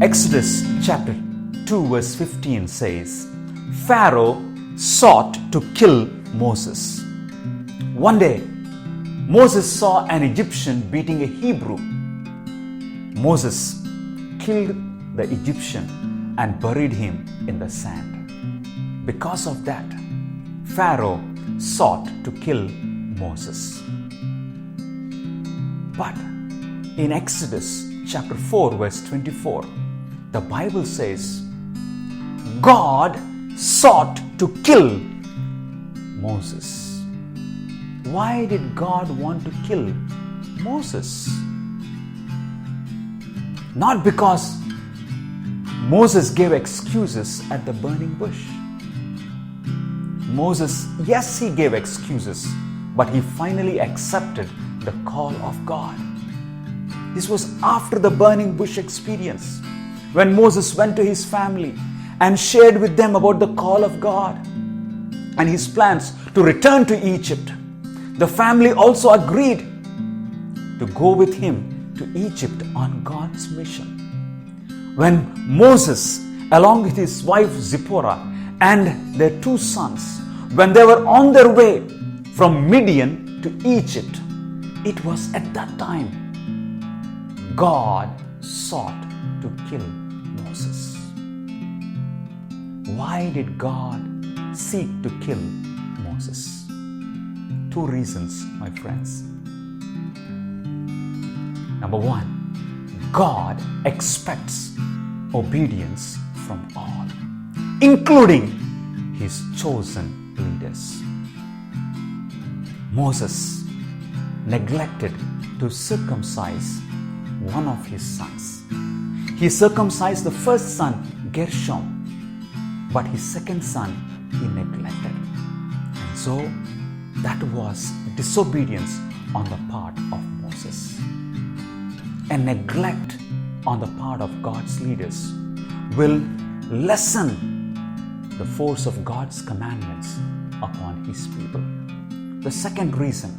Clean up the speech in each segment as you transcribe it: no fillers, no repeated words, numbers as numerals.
Exodus chapter 2 verse 15 says, Pharaoh sought to kill Moses. One day, Moses saw an Egyptian beating a Hebrew. Moses killed the Egyptian and buried him in the sand. Because of that, Pharaoh sought to kill Moses. But in Exodus chapter 4 verse 24, the Bible says, God sought to kill Moses. Why did God want to kill Moses? Not because Moses gave excuses at the burning bush. Moses, yes, he gave excuses, but he finally accepted the call of God. This was after the burning bush experience, when Moses went to his family and shared with them about the call of God and his plans to return to Egypt. The family also agreed to go with him to Egypt on God's mission. When Moses, along with his wife Zipporah and their 2 sons, when they were on their way from Midian to Egypt, it was at that time God sought to kill Moses. Why did God seek to kill Moses? 2 reasons, my friends. Number 1, God expects obedience from all, including his chosen leaders. Moses neglected to circumcise one of his sons. He circumcised the first son, Gershom, but his second son he neglected. And so that was disobedience on the part of Moses. And neglect on the part of God's leaders will lessen the force of God's commandments upon his people. The second reason,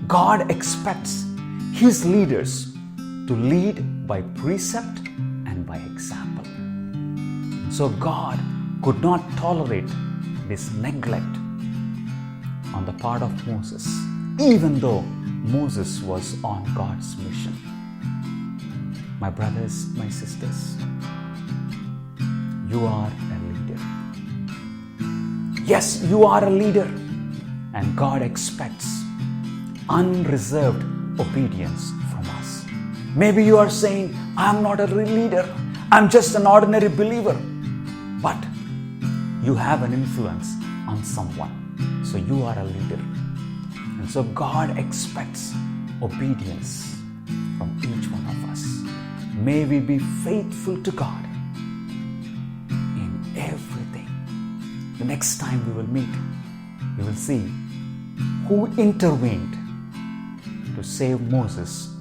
God expects his leaders to lead by precept and by example. So God could not tolerate this neglect on the part of Moses, even though Moses was on God's mission. My brothers, my sisters, you are a leader. Yes, you are a leader, and God expects unreserved obedience from us. Maybe you are saying, I'm not a real leader, I'm just an ordinary believer. But you have an influence on someone, so you are a leader. And so God expects obedience from each one of us. May we be faithful to God in everything. The next time we will meet, we will see who intervened to save Moses